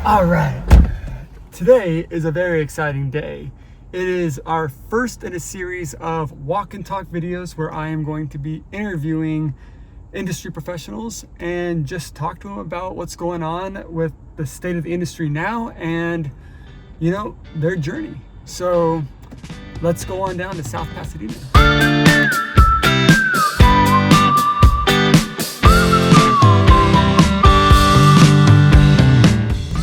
All right, today is a very exciting day. It is our first in a series of walk and talk videos where I am going to be interviewing industry professionals and just talk to them about what's going on with the state of the industry now and, you know, their journey. So let's go on down to South Pasadena.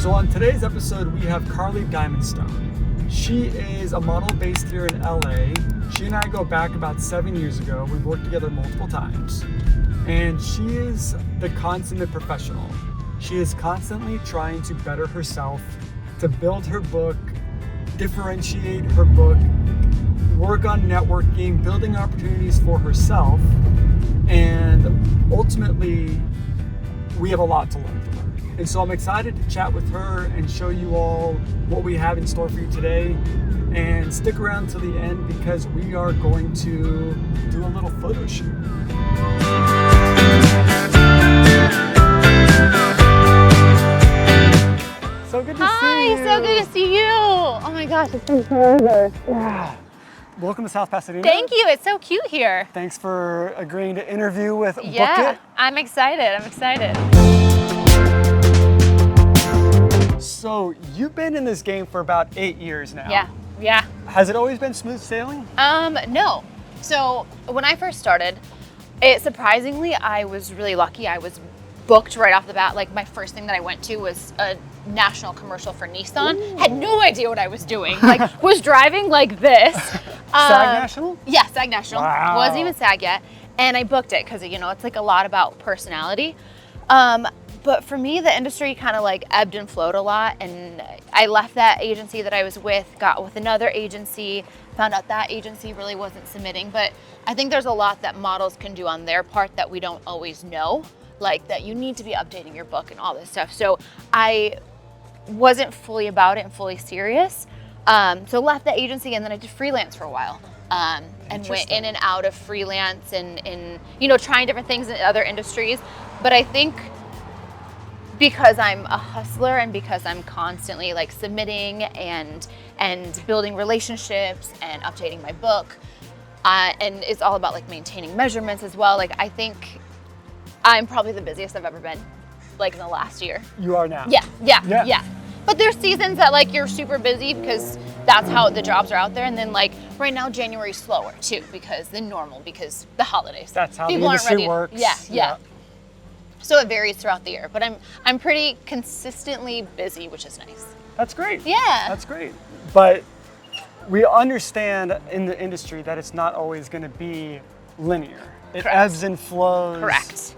So on today's episode, we have Carly Diamondstone. She is a model based here in LA. She and I go back about 7 years ago. We've worked together multiple times. And she is the consummate professional. She is constantly trying to better herself, to build her book, differentiate her book, work on networking, building opportunities for herself. And ultimately, we have a lot to learn from her. And so I'm excited to chat with her and show you all what we have in store for you today. And stick around till the end because we are going to do a little photo shoot. So good to see you. Hi, so good to see you. Oh my gosh, it's been forever. Yeah. Welcome to South Pasadena. Thank you, it's so cute here. Thanks for agreeing to interview with Book It. I'm excited, So you've been in this game for about 8 years now. Yeah. Has it always been smooth sailing? No. So when I first started, surprisingly, I was really lucky. I was booked right off the bat. Like my first thing that I went to was a national commercial for Nissan. Ooh. Had no idea what I was doing. Like was driving like this. SAG National? Yeah, SAG National. Wow. Wasn't even SAG yet. And I booked it because, you know, it's like a lot about personality. But for me, the industry kind of like ebbed and flowed a lot. And I left that agency that I was with, got with another agency, found out that agency really wasn't submitting. But I think there's a lot that models can do on their part that we don't always know, like that you need to be updating your book and all this stuff. So I wasn't fully about it and fully serious. So left the agency and then I did freelance for a while. And went in and out of freelance and you know, trying different things in other industries. But I think because I'm a hustler and because I'm constantly like submitting and building relationships and updating my book, and it's all about like maintaining measurements as well. Like I think I'm probably the busiest I've ever been, like in the last year. You are now. Yeah. But there's seasons that like you're super busy because that's how the jobs are out there. And then like right now, January's slower too because the holidays. That's how the industry works. Yeah. So it varies throughout the year, but I'm pretty consistently busy, which is nice. That's great. Yeah. That's great. But we understand in the industry that it's not always going to be linear. It ebbs and flows. Correct.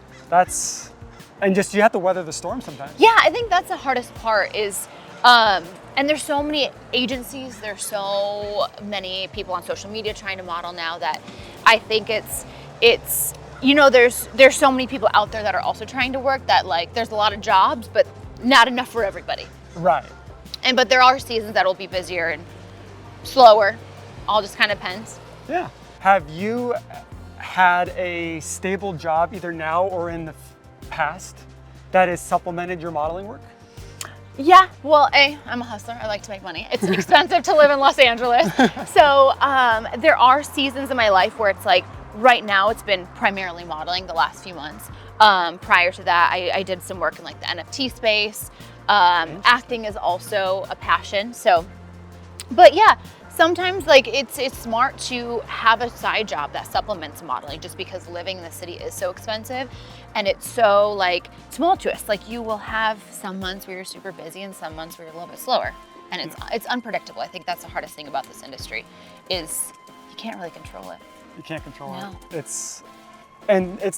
And just you have to weather the storm sometimes. Yeah, I think that's the hardest part is, and there's so many agencies, there's so many people on social media trying to model now that I think it's you know, there's so many people out there that are also trying to work that like there's a lot of jobs, but not enough for everybody. Right. But there are seasons that will be busier and slower. All just kind of depends. Yeah. Have you had a stable job either now or in the past that has supplemented your modeling work? Yeah, well, I'm a hustler. I like to make money. It's expensive to live in Los Angeles. So there are seasons in my life where it's like, right now it's been primarily modeling the last few months. Prior to that, I did some work in like the NFT space. Acting is also a passion. So, but yeah, sometimes like it's smart to have a side job that supplements modeling just because living in the city is so expensive and it's so like tumultuous. Like you will have some months where you're super busy and some months where you're a little bit slower. And it's unpredictable. I think that's the hardest thing about this industry is you can't really control it. You can't control it.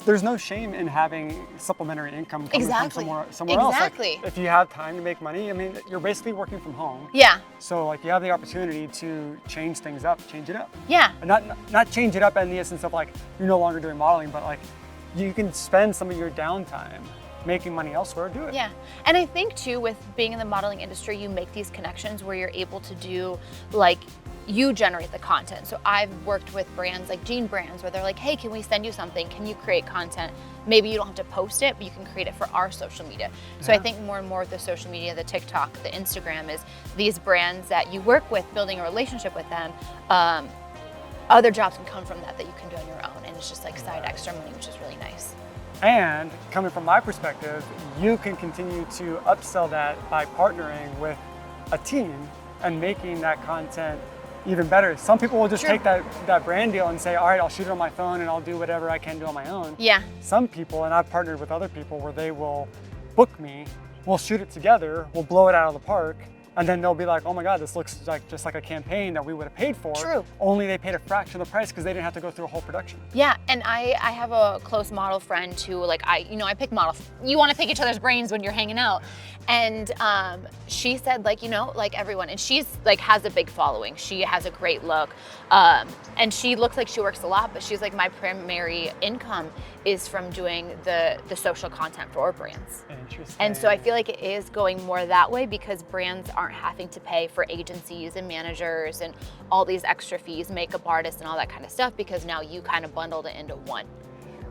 There's no shame in having supplementary income coming from somewhere else. Exactly. Like, if you have time to make money, I mean, you're basically working from home. Yeah. So like you have the opportunity to change things up, change it up. Yeah. And not change it up in the essence of like you're no longer doing modeling, but like you can spend some of your downtime making money elsewhere, do it. Yeah, and I think too with being in the modeling industry, you make these connections where you're able to do like you generate the content. So I've worked with brands like jean brands where they're like, hey, can we send you something? Can you create content? Maybe you don't have to post it, but you can create it for our social media. So I think more and more with the social media, the TikTok, the Instagram, is these brands that you work with, building a relationship with them, other jobs can come from that you can do on your own. And it's just like side extra money, which is really nice. And coming from my perspective, you can continue to upsell that by partnering with a team and making that content even better. Some people will just take that brand deal and say, all right, I'll shoot it on my phone and I'll do whatever I can do on my own. Yeah. Some people, and I've partnered with other people where they will book me, we'll shoot it together, we'll blow it out of the park, and then they'll be like, oh my God, this looks like just like a campaign that we would have paid for. True. Only they paid a fraction of the price because they didn't have to go through a whole production. Yeah, and I have a close model friend who, like, I pick models. You want to pick each other's brains when you're hanging out. And she said, like, like everyone, and she's like has a big following. She has a great look. And she looks like she works a lot, but she's like, my primary income is from doing the social content for brands. Interesting. And so I feel like it is going more that way because brands aren't having to pay for agencies and managers and all these extra fees, makeup artists and all that kind of stuff, because now you kind of bundled it into one.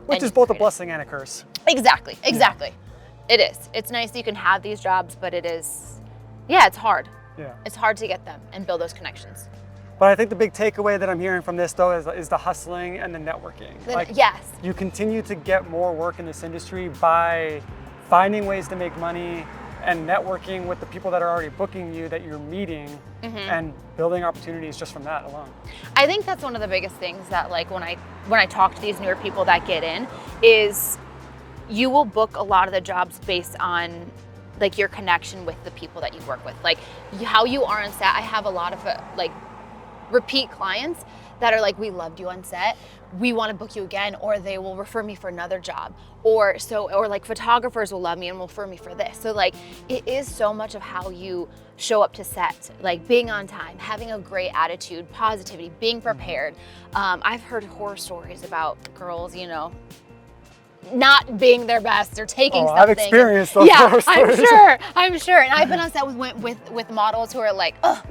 Which is both a blessing and a curse. Exactly. Yeah. It is. It's nice that you can have these jobs, but it is, it's hard. Yeah. It's hard to get them and build those connections. But I think the big takeaway that I'm hearing from this though is the hustling and the networking. Yes. You continue to get more work in this industry by finding ways to make money and networking with the people that are already booking you that you're meeting and building opportunities just from that alone. I think that's one of the biggest things that, like, when I talk to these newer people that get in, is you will book a lot of the jobs based on like your connection with the people that you work with, like how you are on set. I have a lot of like repeat clients that are like, we loved you on set, we want to book you again, or they will refer me for another job, or like photographers will love me and will refer me for this. So like it is so much of how you show up to set, like being on time, having a great attitude, positivity, being prepared. I've heard horror stories about girls, not being their best or taking something. I've experienced those horror stories. I'm sure. And I've been on set with models who are like, oh,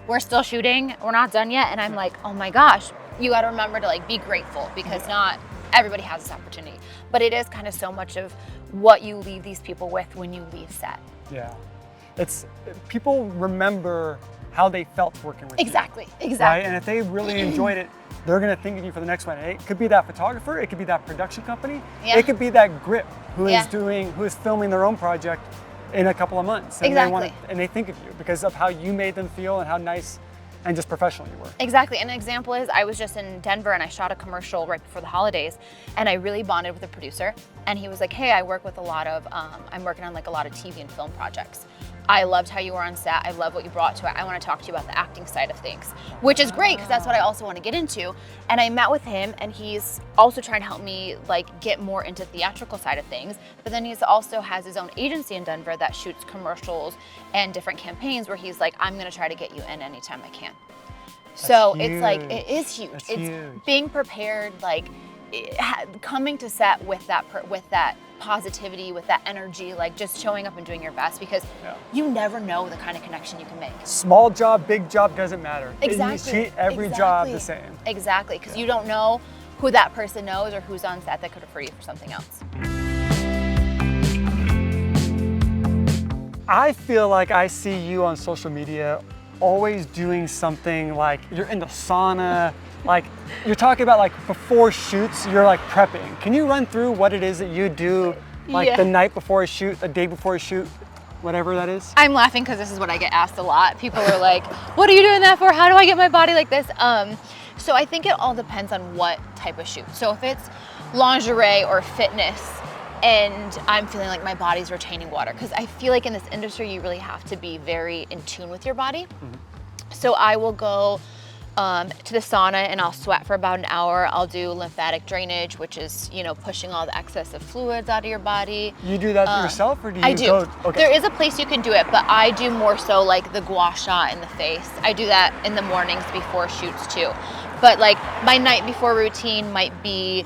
we're still shooting, we're not done yet. And I'm like, oh my gosh, you got to remember to like be grateful, because not everybody has this opportunity. But it is kind of so much of what you leave these people with when you leave set. Yeah, people remember how they felt working with you. Exactly. Right? And if they really enjoyed it, they're gonna think of you for the next one. It could be that photographer, it could be that production company, it could be that grip who is filming their own project in a couple of months. And they think of you because of how you made them feel and how nice and just professional you were. Exactly. And an example is I was just in Denver and I shot a commercial right before the holidays, and I really bonded with the producer, and he was like, hey, I work with I'm working on like a lot of TV and film projects. I loved how you were on set. I love what you brought to it. I want to talk to you about the acting side of things, which is great because that's what I also want to get into. And I met with him, and he's also trying to help me like get more into theatrical side of things. But then he's also has his own agency in Denver that shoots commercials and different campaigns where he's like, I'm going to try to get you in anytime I can. So it's like, it is huge. It's huge. Being prepared, like coming to set with that positivity, with that energy, like just showing up and doing your best, because you never know the kind of connection you can make. Small job, big job, doesn't matter. Exactly. You treat every job the same. Exactly, because you don't know who that person knows or who's on set that could refer you for something else. I feel like I see you on social media always doing something, like you're in the sauna, like you're talking about like before shoots, you're like prepping. Can you run through what it is that you do like the night before a shoot, the day before a shoot, whatever that is? I'm laughing because this is what I get asked a lot. People are like, what are you doing that for? How do I get my body like this? So I think it all depends on what type of shoot. So if it's lingerie or fitness, and I'm feeling like my body's retaining water, because I feel like in this industry you really have to be very in tune with your body. So I will go to the sauna and I'll sweat for about an hour. I'll do lymphatic drainage, which is, pushing all the excessive fluids out of your body. You do that yourself, or do you I do. go? Okay. There is a place you can do it, but I do more so like the gua sha in the face. I do that in the mornings before shoots too. But like my night before routine might be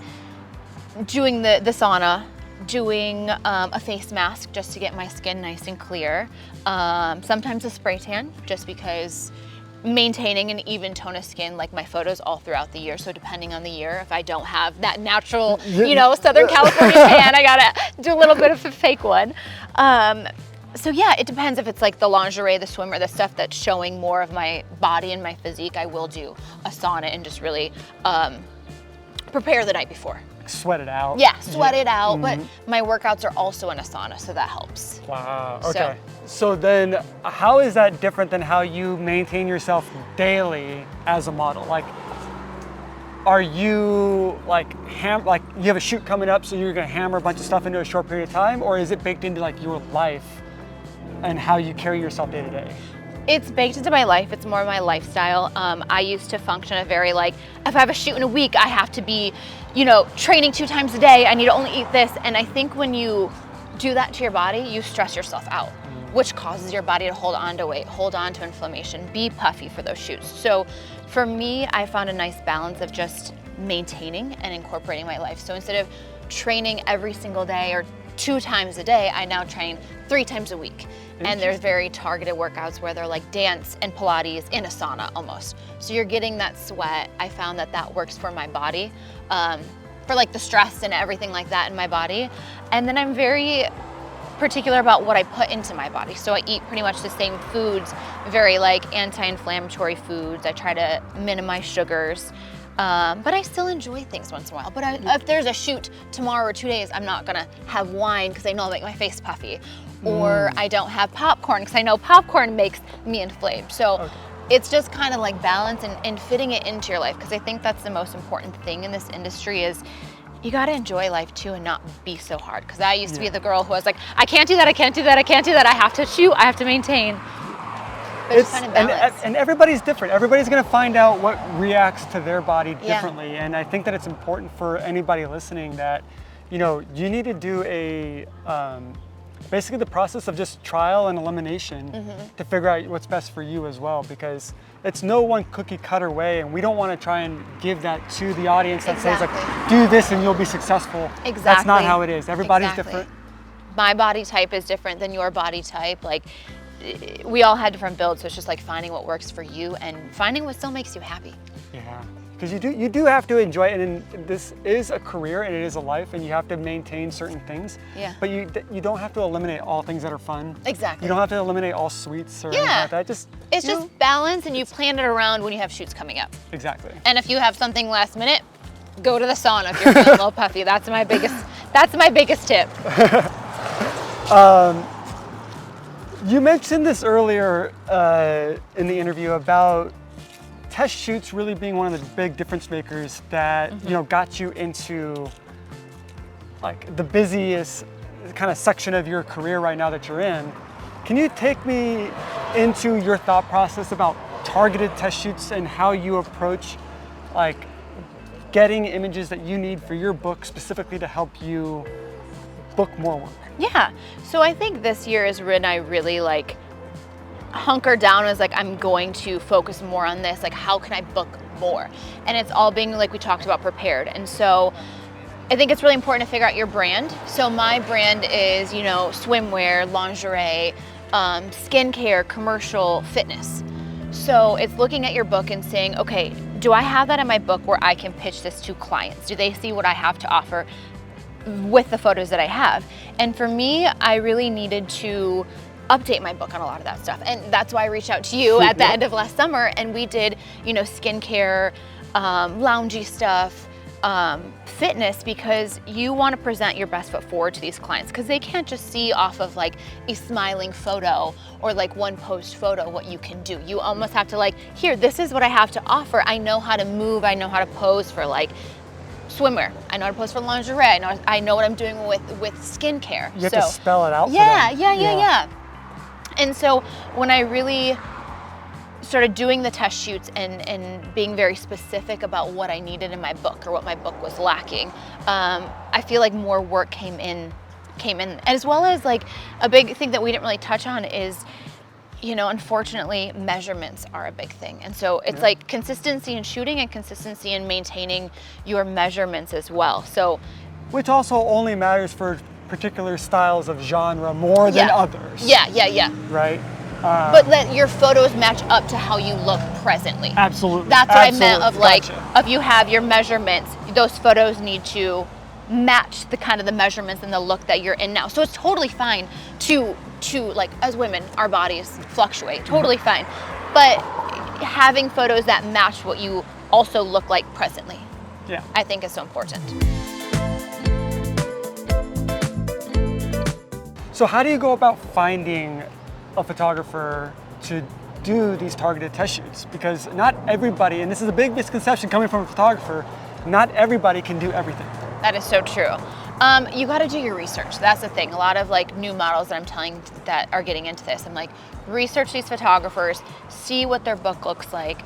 doing the sauna, doing a face mask just to get my skin nice and clear. Sometimes a spray tan, just because maintaining an even tone of skin, like my photos all throughout the year. So depending on the year, if I don't have that natural, you know, Southern California tan, I gotta do a little bit of a fake one. So yeah, it depends if it's like the lingerie, the swimwear, the stuff that's showing more of my body and my physique. I will do a sauna and just really prepare the night before. Sweat it out. Yeah, sweat it out, but my workouts are also in a sauna, so that helps. Wow, okay. So then how is that different than how you maintain yourself daily as a model? Like, are you like you have a shoot coming up, so you're gonna hammer a bunch of stuff into a short period of time, or is it baked into like your life and how you carry yourself day to day? It's baked into my life. It's more of my lifestyle. I used to function a very like, if I have a shoot in a week, I have to be, you know, training 2 times a day. I need to only eat this. And I think when you do that to your body, you stress yourself out, which causes your body to hold on to weight, hold on to inflammation, be puffy for those shoots. So for me, I found a nice balance of just maintaining and incorporating my life. So instead of training every single day or 2 times a day, I now train 3 times a week. And there's very targeted workouts where they're like dance and Pilates in a sauna almost. So you're getting that sweat. I found that that works for my body, for like the stress and everything like that in my body. And then I'm very particular about what I put into my body. So I eat pretty much the same foods, very like anti-inflammatory foods. I try to minimize sugars. But I still enjoy things once in a while. But if there's a shoot tomorrow or 2 days, I'm not gonna have wine because I know I'll make my face puffy. Or I don't have popcorn because I know popcorn makes me inflamed. So it's just kind of like balance and fitting it into your life, because I think that's the most important thing in this industry is you gotta enjoy life too and not be so hard. Because I used to be the girl who was like, I can't do that, I can't do that, I can't do that. I have to shoot, I have to maintain. It's kind of and everybody's different. Everybody's gonna find out what reacts to their body differently. And I think that it's important for anybody listening that, you know, you need to do a, basically the process of just trial and elimination to figure out what's best for you as well, because it's no one cookie cutter way, and we don't want to try and give that to the audience that says like, do this and you'll be successful. Exactly. That's not how it is. Everybody's different. My body type is different than your body type. Like, we all had different builds, so it's just like finding what works for you and finding what still makes you happy. Yeah, because you do have to enjoy it, and this is a career and it is a life, and you have to maintain certain things. Yeah. But you don't have to eliminate all things that are fun. Exactly. You don't have to eliminate all sweets or anything like that. It's just balance, and you plan it around when you have shoots coming up. Exactly. And if you have something last minute, go to the sauna if you're feeling a little puffy. That's my biggest tip. You mentioned this earlier in the interview about test shoots really being one of the big difference makers that you know got you into like the busiest kind of section of your career right now that you're in. Can you take me into your thought process about targeted test shoots and how you approach like getting images that you need for your book specifically to help you book more work? Yeah, so I think this year is when I really like hunkered down, as like I'm going to focus more on this, like how can I book more? And it's all being, like we talked about, prepared. And so I think it's really important to figure out your brand. So my brand is, you know, swimwear, lingerie, skincare, commercial, fitness. So it's looking at your book and saying, okay, do I have that in my book where I can pitch this to clients? Do they see what I have to offer with the photos that I have? And for me, I really needed to update my book on a lot of that stuff. And that's why I reached out to you at the end of last summer, and we did, you know, skincare, loungy stuff, fitness, because you want to present your best foot forward to these clients, because they can't just see off of like a smiling photo or like one post photo what you can do. You almost have to like, here, this is what I have to offer. I know how to move. I know how to pose for like swimwear. I know how to pose for lingerie. I know what I'm doing with skincare. You have to spell it out for them. Yeah. And so when I really started doing the test shoots and being very specific about what I needed in my book or what my book was lacking, I feel like more work came in, as well as like a big thing that we didn't really touch on is, you know, unfortunately, measurements are a big thing. And so it's like consistency in shooting and consistency in maintaining your measurements as well. So, which also only matters for particular styles of genre more than others. Yeah. Right? But let your photos match up to how you look presently. Absolutely. That's what I meant of like, Gotcha. if you have your measurements, those photos need to match the kind of the measurements and the look that you're in now. So it's totally fine to like, as women, our bodies fluctuate, totally fine. But having photos that match what you also look like presently, Yeah. I think is so important. So how do you go about finding a photographer to do these targeted test shoots? Because not everybody, and this is a big misconception coming from a photographer, not everybody can do everything. That is so true. You got to do your research. That's the thing. A lot of like new models that I'm telling that are getting into this, I'm like, research these photographers, see what their book looks like.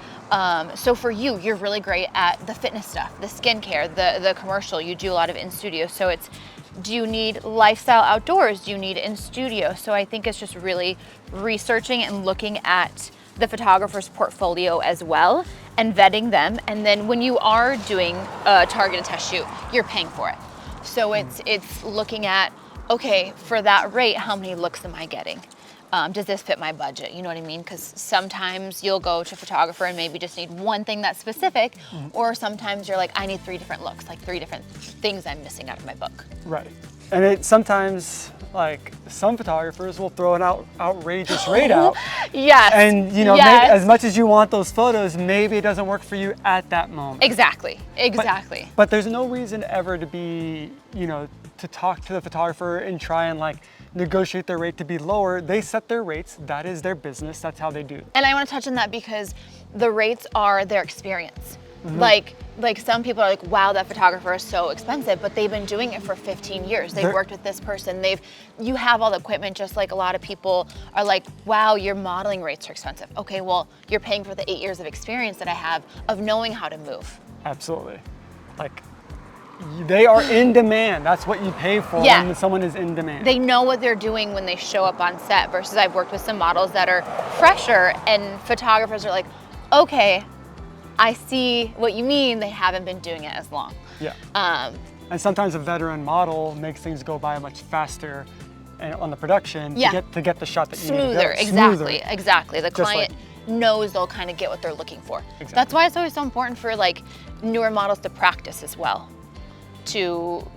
So for you, you're really great at the fitness stuff, the skincare, the commercial. You do a lot of in studio. So it's, do you need lifestyle outdoors? Do you need in studio? So I think it's just really researching and looking at the photographer's portfolio as well and vetting them. And then when you are doing a targeted test shoot, you're paying for it. So it's looking at, okay, for that rate, how many looks am I getting? Does this fit my budget? You know what I mean? Because sometimes you'll go to a photographer and maybe just need one thing that's specific, or sometimes you're like, I need 3 different looks, like 3 different things I'm missing out of my book. Right. And it sometimes, like, some photographers will throw an outrageous rate out. Yes. And, you know, yes. maybe, as much as you want those photos, maybe it doesn't work for you at that moment. Exactly. Exactly. But there's no reason ever to be, you know, to talk to the photographer and try and like negotiate their rate to be lower. They set their rates. That is their business. That's how they do it. And I want to touch on that because the rates are their experience. Like some people are like, wow, that photographer is so expensive, but they've been doing it for 15 years. They've worked with this person. You have all the equipment, just like a lot of people are like, wow, your modeling rates are expensive. Okay, well, you're paying for the 8 years of experience that I have of knowing how to move. Absolutely. Like, they are in demand. That's what you pay for when someone is in demand. They know what they're doing when they show up on set versus I've worked with some models that are fresher and photographers are like, okay, I see what you mean. They haven't been doing it as long. Yeah. And sometimes a veteran model makes things go by much faster and on the production to get the shot that you need to Smoother, get. exactly. The client knows they'll kind of get what they're looking for. Exactly. That's why it's always so important for like newer models to practice as well. To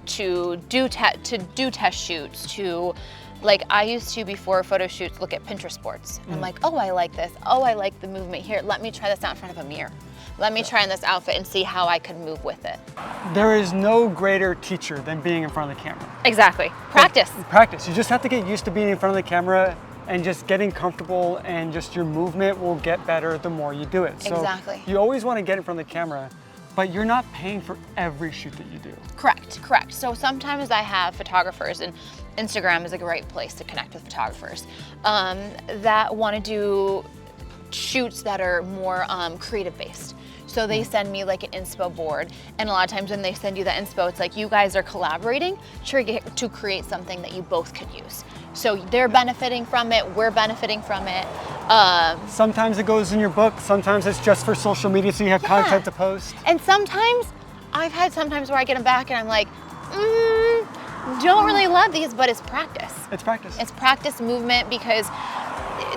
do test shoots, to like I used to before photo shoots look at Pinterest boards. I'm like, oh, I like this. Oh, I like the movement here. Let me try this out in front of a mirror. Let me try on this outfit and see how I could move with it. There is no greater teacher than being in front of the camera. Exactly. Practice. Practice. You just have to get used to being in front of the camera and just getting comfortable, and just your movement will get better the more you do it. So Exactly. you always want to get in front of the camera, but you're not paying for every shoot that you do. Correct. So sometimes I have photographers, and Instagram is a great place to connect with photographers that want to do shoots that are more creative based. So they send me like an inspo board, and a lot of times when they send you that inspo, it's like you guys are collaborating to create something that you both could use. So they're benefiting from it, we're benefiting from it. Sometimes it goes in your book, sometimes it's just for social media so you have content to post. And sometimes, I've had sometimes where I get them back and I'm like, don't really love these, but it's practice. It's practice. It's practice movement, because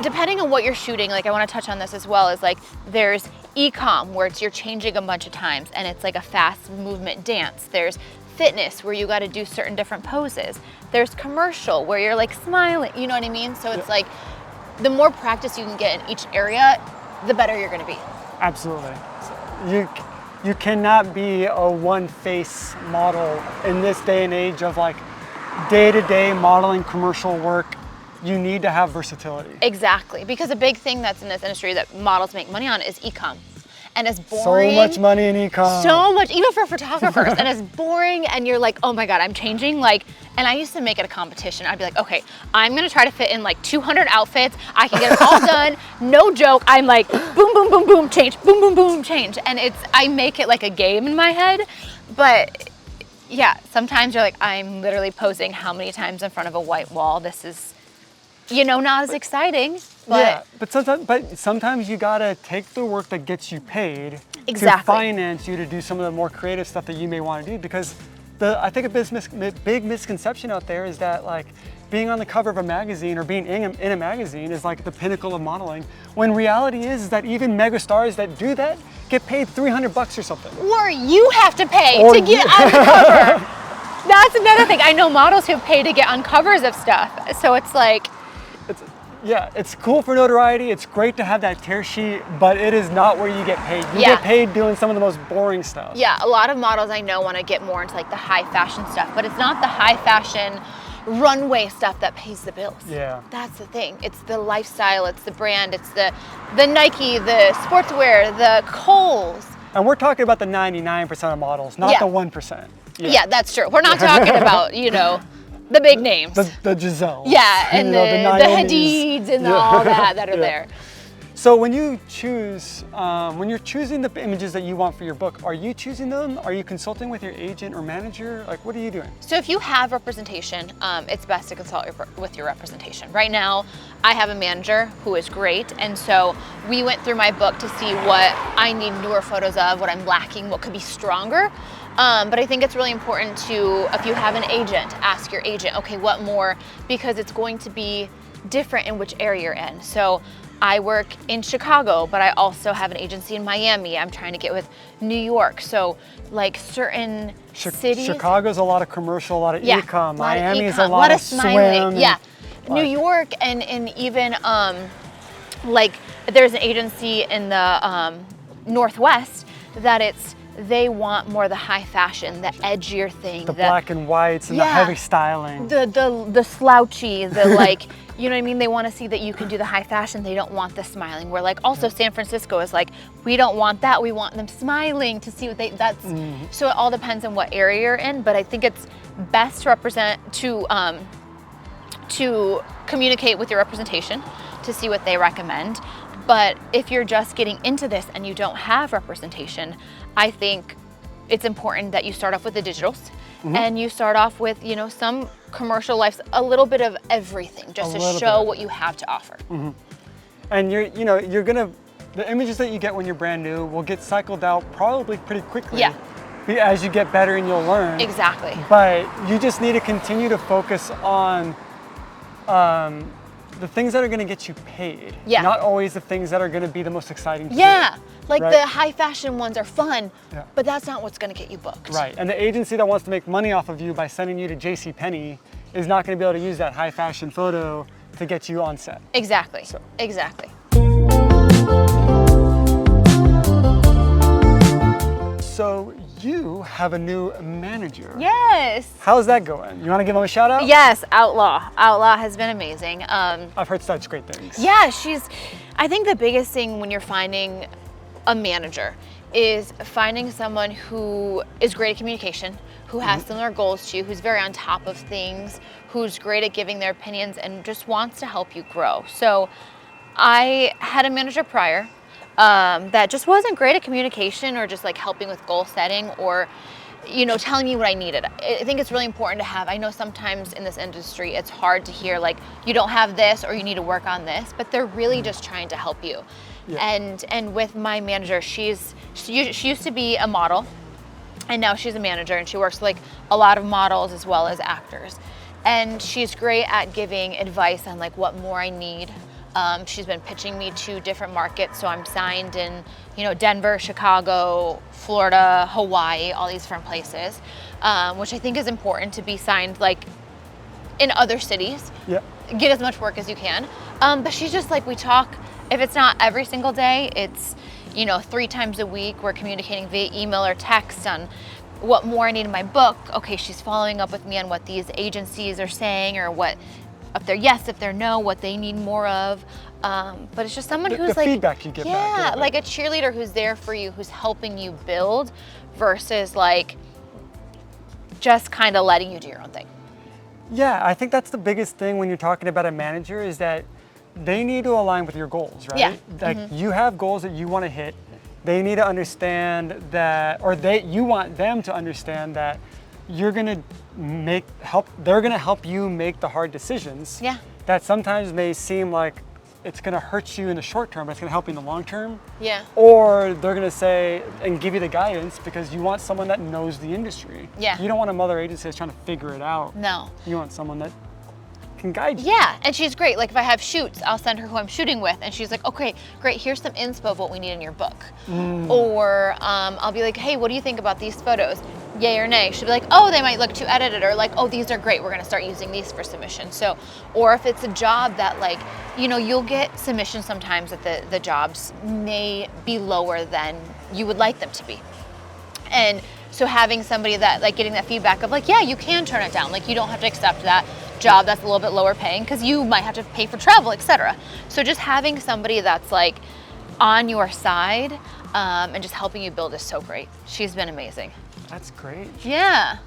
depending on what you're shooting, like I want to touch on this as well, is like there's e-com where you're changing a bunch of times and it's like a fast movement dance. There's fitness where you got to do certain different poses. There's commercial where you're like smiling, you know what I mean? So it's like the more practice you can get in each area, the better you're going to be. Absolutely. You cannot be a one-face model in this day and age of like day-to-day modeling commercial work. You need to have versatility. Exactly, because a big thing that's in this industry that models make money on is e-com. And it's boring. So much money in e-com. So much, even for photographers. And it's boring, and you're like, oh my God, I'm changing. Like, and I used to make it a competition. I'd be like, okay, I'm gonna try to fit in like 200 outfits. I can get it all done. No joke. I'm like, boom, boom, boom, boom, change. Boom, boom, boom, change. And I make it like a game in my head. But yeah, sometimes you're like, I'm literally posing how many times in front of a white wall. This is, not as exciting. But but sometimes you gotta take the work that gets you paid to finance you to do some of the more creative stuff that you may want to do. Because I think a big misconception out there is that like being on the cover of a magazine or being in a magazine is like the pinnacle of modeling. When reality is that even mega stars that do that get paid $300 or something. Or you have to pay Or to get on the cover. That's another thing. I know models who pay to get on covers of stuff. So it's like, yeah, it's cool for notoriety. It's great to have that tear sheet, but it is not where you get paid. You Yeah. get paid doing some of the most boring stuff. yeah, a lot of models I know want to get more into like the high fashion stuff, but it's not the high fashion runway stuff that pays the bills. Yeah. That's the thing. It's the lifestyle, it's the brand, it's the Nike, the sportswear, the Kohl's. And we're talking about the 99% of models, not Yeah. the 1%. Yeah, that's true. We're not talking about, you know, the big names. The Giselle. Yeah, and you know, the Naomis. Hadids and Yeah. all that are Yeah. there. So when you choose, when you're choosing the images that you want for your book, are you choosing them? Are you consulting with your agent or manager? Like, what are you doing? So if you have representation, it's best to consult with your representation. Right now, I have a manager who is great, and so we went through my book to see what I need newer photos of, what I'm lacking, what could be stronger. But I think it's really important to, if you have an agent, ask your agent, okay, what more? Because it's going to be different in which area you're in. So I work in Chicago, but I also have an agency in Miami. I'm trying to get with New York. So like certain cities. Chicago's a lot of commercial, a lot of e-com. Miami is a e-com, lot of smiling. swim. Yeah. and, New York and even like there's an agency in the Northwest that they want more the high fashion, the edgier thing. the black and whites and the heavy styling. The slouchy, the like, you know what I mean? They want to see that you can do the high fashion. They don't want the smiling. Where like also San Francisco is like, we don't want that. We want them smiling to see what so it all depends on what area you're in. But I think it's best to to communicate with your representation to see what they recommend. But if you're just getting into this and you don't have representation, I think it's important that you start off with the digitals and you start off with, you know, some commercial lives, a little bit of everything, just to show what you have to offer. And the images that you get when you're brand new will get cycled out probably pretty quickly. Yeah. As you get better and you'll learn. Exactly. But you just need to continue to focus on the things that are going to get you paid. Yeah. Not always the things that are going to be the most exciting to Yeah. do, Like right? the high fashion ones are fun, Yeah. but that's not what's going to get you booked. Right. And the agency that wants to make money off of you by sending you to JCPenney is not going to be able to use that high fashion photo to get you on set. Exactly. So. Exactly. So you have a new manager. Yes. How's that going? You want to give him a shout out? Yes, Outlaw. Outlaw has been amazing. I've heard such great things. Yeah, I think the biggest thing when you're finding a manager is finding someone who is great at communication, who has similar goals to you, who's very on top of things, who's great at giving their opinions and just wants to help you grow. So I had a manager prior that just wasn't great at communication or just like helping with goal setting or, you know, telling me what I needed. I think it's really important to have, I know sometimes in this industry, it's hard to hear like, you don't have this or you need to work on this, but they're really just trying to help you. Yeah. And with my manager, she used to be a model and now she's a manager and she works with like a lot of models as well as actors. And she's great at giving advice on like what more I need. She's been pitching me to different markets, so I'm signed in, you know, Denver, Chicago, Florida, Hawaii, all these different places, which I think is important to be signed like in other cities. Yeah. Get as much work as you can. But she's just like, we talk, if it's not every single day, it's, you know, 3 times a week. We're communicating via email or text on what more I need in my book. Okay, she's following up with me on what these agencies are saying or what, if they're yes, if they're no, what they need more of. But it's just someone who's the like, feedback you get back. yeah, like a cheerleader who's there for you, who's helping you build versus like just kind of letting you do your own thing. Yeah, I think that's the biggest thing when you're talking about a manager is that they need to align with your goals, right? Yeah. Like you have goals that you want to hit. They need to understand that, or you want them to understand that you're gonna they're gonna help you make the hard decisions. Yeah. That sometimes may seem like it's gonna hurt you in the short term, but it's gonna help you in the long term. Yeah. Or they're gonna say and give you the guidance because you want someone that knows the industry. Yeah. You don't want a mother agency that's trying to figure it out. No. You want someone that can guide you. Yeah, and she's great. Like if I have shoots, I'll send her who I'm shooting with, and she's like, okay, great, here's some inspo of what we need in your book. Or I'll be like, hey, what do you think about these photos? Yay or nay? She'll be like, oh, they might look too edited, or like, oh, these are great, we're gonna start using these for submission. So, or if it's a job that like, you know, you'll get submissions sometimes that the jobs may be lower than you would like them to be. And so having somebody that like getting that feedback of like, yeah, you can turn it down. Like you don't have to accept that job that's a little bit lower paying because you might have to pay for travel, etc. So just having somebody that's like on your side and just helping you build is so great. She's been amazing. That's great. Yeah.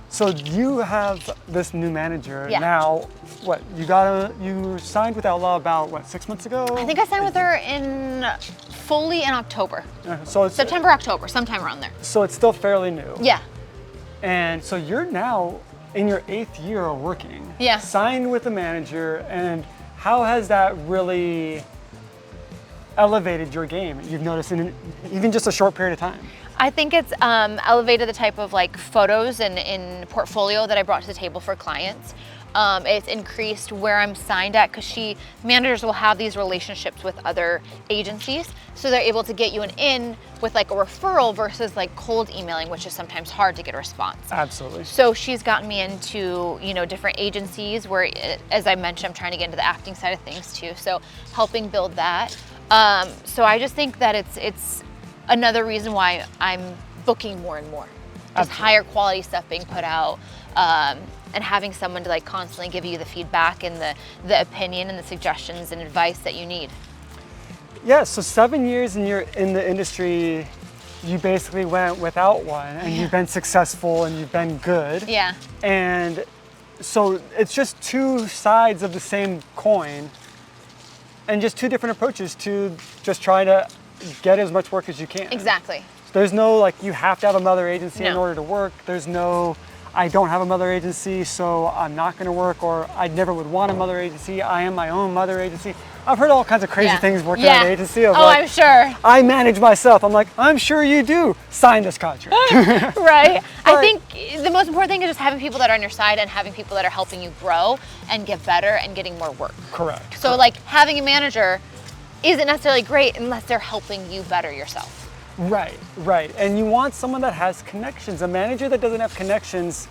So you have this new manager now. What you signed with Outlaw about what, 6 months ago? I think I signed with her fully in October. So it's September, October, sometime around there. So it's still fairly new. Yeah. And so you're now in your 8th year of working. Yeah. Signed with a manager, and how has that really elevated your game? You've noticed in even just a short period of time. I think it's elevated the type of like photos and in portfolio that I brought to the table for clients. It's increased where I'm signed at because managers will have these relationships with other agencies, so they're able to get you an in with like a referral versus like cold emailing, which is sometimes hard to get a response. Absolutely. So she's gotten me into, you know, different agencies where, as I mentioned, I'm trying to get into the acting side of things too. So helping build that. So I just think that it's another reason why I'm booking more and more. Just higher quality stuff being put out, and having someone to like constantly give you the feedback and the opinion and the suggestions and advice that you need. Yeah, so 7 years in the industry, you basically went without one, and you've been successful and you've been good. Yeah. And so it's just two sides of the same coin, and just two different approaches to just trying to get as much work as you can. Exactly. There's no like you have to have a mother agency in No. order to work. There's no I don't have a mother agency, so I'm not going to work, or I never would want a mother agency. I am my own mother agency. I've heard all kinds of crazy things working at an agency. Of I'm sure. I manage myself. I'm like, I'm sure you do. Sign this contract. Right. I think the most important thing is just having people that are on your side and having people that are helping you grow and get better and getting more work. Correct. So like having a manager isn't necessarily great unless they're helping you better yourself. Right, right. And you want someone that has connections. A manager that doesn't have connections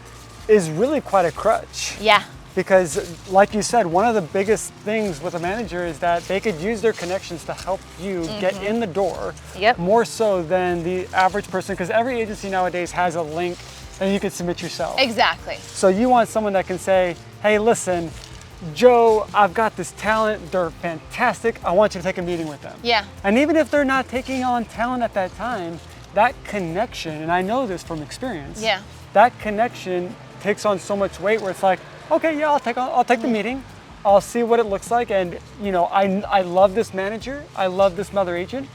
is really quite a crutch. Yeah. Because like you said, one of the biggest things with a manager is that they could use their connections to help you get in the door. Yep. More so than the average person, because every agency nowadays has a link and you can submit yourself. Exactly. So you want someone that can say, hey, listen, Joe, I've got this talent, they're fantastic, I want you to take a meeting with them. Yeah. And even if they're not taking on talent at that time, that connection, and I know this from experience, that connection takes on so much weight where it's like, okay, yeah, I'll take the meeting, I'll see what it looks like, and you know, I love this manager, I love this mother agent,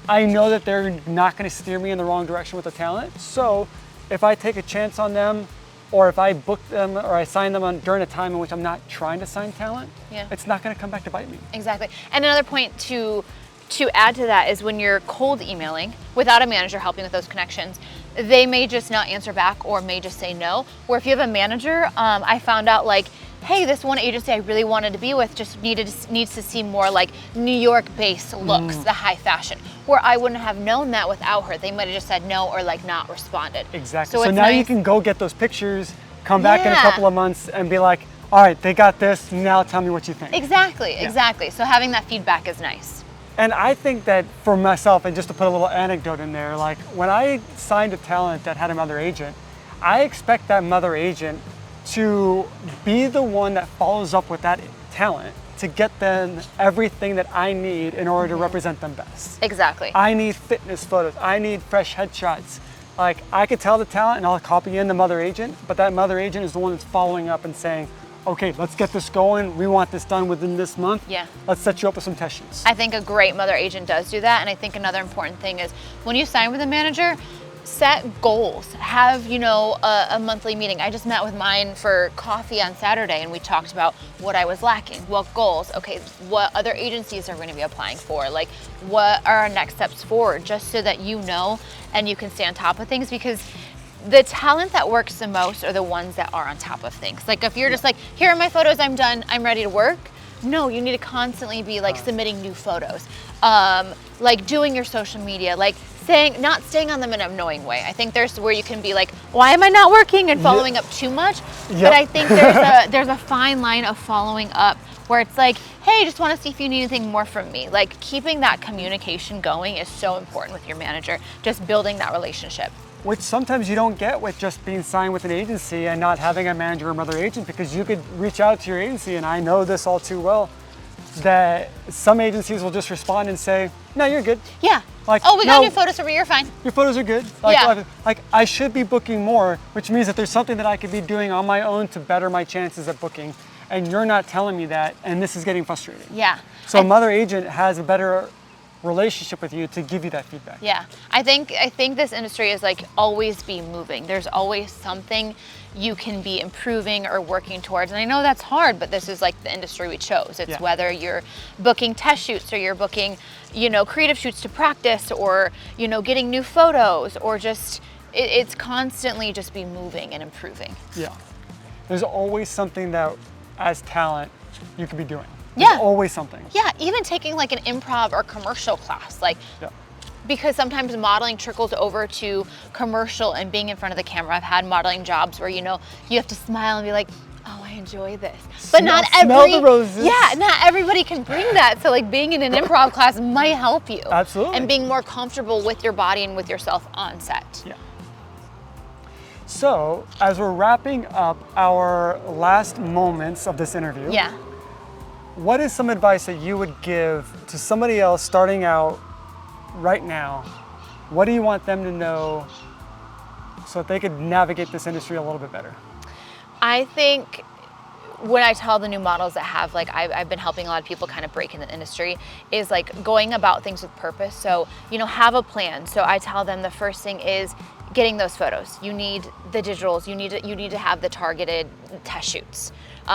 I know that they're not gonna steer me in the wrong direction with the talent, so if I take a chance on them, or if I book them or I sign them on during a time in which I'm not trying to sign talent, it's not going to come back to bite me. Exactly. And another point to add to that is when you're cold emailing without a manager helping with those connections, they may just not answer back or may just say no. Where if you have a manager, I found out like, hey, this one agency I really wanted to be with just needs to see more like New York-based looks, the high fashion. Where I wouldn't have known that without her. They might have just said no or like not responded. Exactly. So now you can go get those pictures, come back in a couple of months and be like, all right, they got this, now tell me what you think. Exactly, exactly. So having that feedback is nice. And I think that for myself, and just to put a little anecdote in there, like when I signed a talent that had a mother agent, I expect that mother agent to be the one that follows up with that talent to get them everything that I need in order to represent them best. Exactly. I need fitness photos, I need fresh headshots. Like I could tell the talent and I'll copy in the mother agent, but that mother agent is the one that's following up and saying, okay, let's get this going. We want this done within this month. Yeah. Let's set you up with some test shoots. I think a great mother agent does do that. And I think another important thing is when you sign with a manager, set goals. Have, you know, a monthly meeting. I just met with mine for coffee on Saturday and we talked about what I was lacking, what goals, okay, what other agencies are going to be applying for, like what are our next steps forward, just so that you know and you can stay on top of things, because the talent that works the most are the ones that are on top of things. Like if you're just like, here are my photos, I'm done, I'm ready to work. No, you need to constantly be like submitting new photos, like doing your social media, like not staying on them in an annoying way. I think there's where you can be like, why am I not working, and following up too much. But I think there's a fine line of following up where it's like, hey, just want to see if you need anything more from me. Like keeping that communication going is so important with your manager, just building that relationship. Which sometimes you don't get with just being signed with an agency and not having a manager or another agent, because you could reach out to your agency, and I know this all too well, that some agencies will just respond and say, no, you're good. Yeah. Like, oh, we got no, new photos, so you're fine. Your photos are good. Like I should be booking more, which means that there's something that I could be doing on my own to better my chances at booking, and you're not telling me that, and this is getting frustrating. Yeah. So another agent has a better relationship with you to give you that feedback. Yeah, I think this industry is like always be moving. There's always something you can be improving or working towards. And I know that's hard, but this is like the industry we chose. It's whether you're booking test shoots or you're booking, creative shoots to practice, or, getting new photos, or just, it's constantly just be moving and improving. Yeah. There's always something that as talent you could be doing. There's always something. Yeah, even taking like an improv or commercial class, like, because sometimes modeling trickles over to commercial and being in front of the camera. I've had modeling jobs where, you have to smile and be like, oh, I enjoy this. But not the roses. Yeah, not everybody can bring that. So like being in an improv class might help you. Absolutely. And being more comfortable with your body and with yourself on set. Yeah. So as we're wrapping up our last moments of this interview, what is some advice that you would give to somebody else starting out right now? What do you want them to know so that they could navigate this industry a little bit better? I think when I tell the new models that have, like, I've been helping a lot of people kind of break in the industry, is like going about things with purpose. So, have a plan. So I tell them the first thing is getting those photos. You need the digitals. You need to have the targeted test shoots.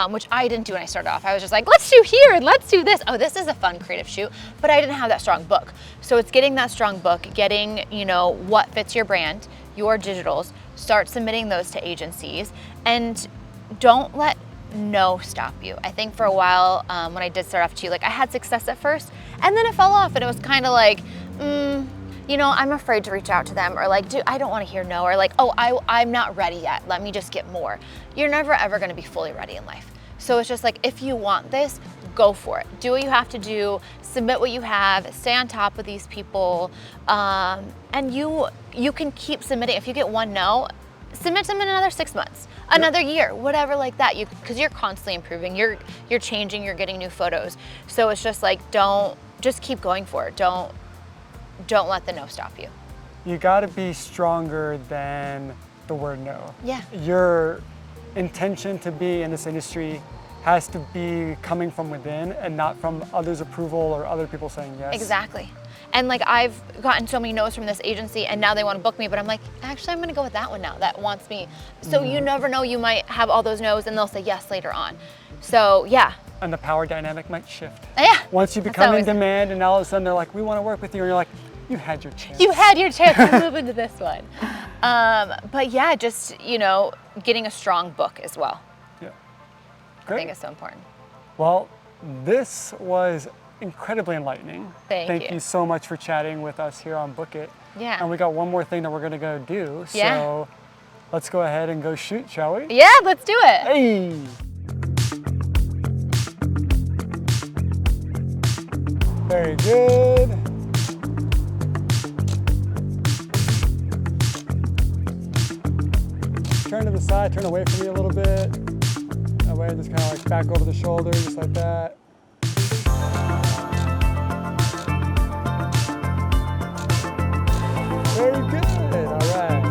Which I didn't do when I started off. I was just like, let's do here, let's do this. Oh, this is a fun creative shoot, but I didn't have that strong book. So it's getting that strong book, getting, what fits your brand, your digitals, start submitting those to agencies, and don't let no stop you. I think for a while, when I did start off too, like I had success at first, and then it fell off, and it was kind of like, I'm afraid to reach out to them, or like, I don't want to hear no, or like, oh, I'm not ready yet. Let me just get more. You're never ever going to be fully ready in life. So it's just like, if you want this, go for it. Do what you have to do, submit what you have, stay on top of these people, and you can keep submitting. If you get one no, submit them in another 6 months, another year, whatever like that. Because you're constantly improving, you're changing, you're getting new photos. So it's just like, just keep going for it. Don't let the no stop you. You got to be stronger than the word no. Yeah. Your intention to be in this industry has to be coming from within and not from others' approval or other people saying yes. Exactly. And like, I've gotten so many no's from this agency, and now they want to book me, but I'm like, actually, I'm going to go with that one now that wants me. So you never know, you might have all those no's and they'll say yes later on. So yeah. And the power dynamic might shift. Yeah. Once you become in demand, and all of a sudden they're like, we want to work with you, and you're like, you had your chance. You had your chance to move into this one. But yeah, just, getting a strong book as well. Yeah. Great. I think it's so important. Well, this was incredibly enlightening. Thank you so much for chatting with us here on Book It. Yeah. And we got one more thing that we're going to go do. Yeah. So let's go ahead and go shoot, shall we? Yeah, let's do it. Hey. Very good. Turn to the side, turn away from me a little bit. That way, just kind of like back over the shoulder, just like that. Very good. All right.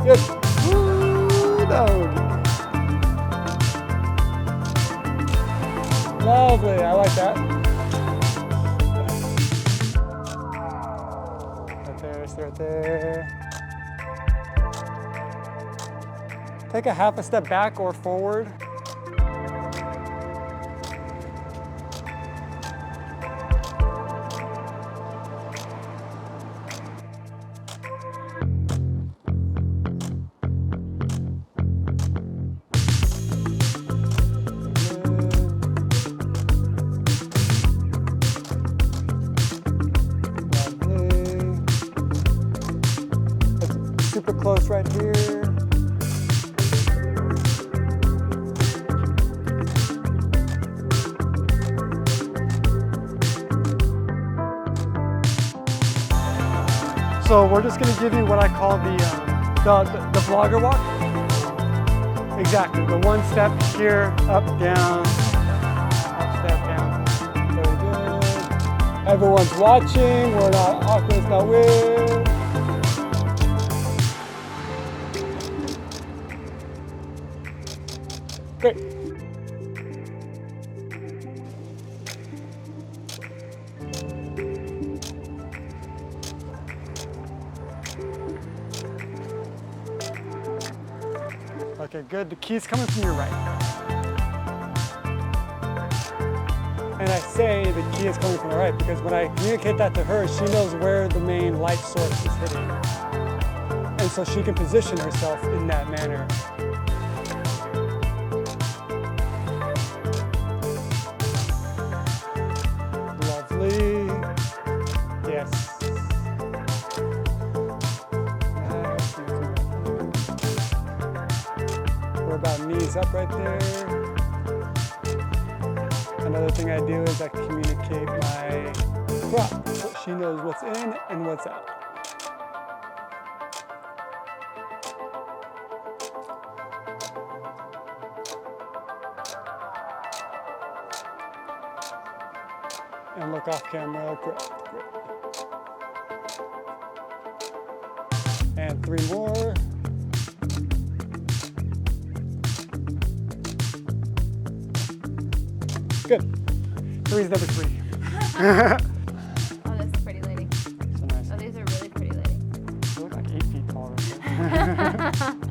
Good. Woo, doggy. Lovely. I like that. Right there. Stay right there. Take a half a step back or forward. close right here. So we're just going to give you what I call the vlogger walk. Exactly, the one step here, up, down, up, step, down. Very good. Everyone's watching, we're not awkward, it's not weird. Great. Okay, good. The key's coming from your right. And I say the key is coming from the right because when I communicate that to her, she knows where the main light source is hitting. And so she can position herself in that manner. Lovely. Yes. About knees up right there. Another thing I do is I communicate my crop so she knows what's in and what's out. And look off camera, great. And 3 more. Good. 3 is number 3. Oh, this is a pretty lady. So nice. Oh, these are really pretty lady. You look like 8 feet tall right there.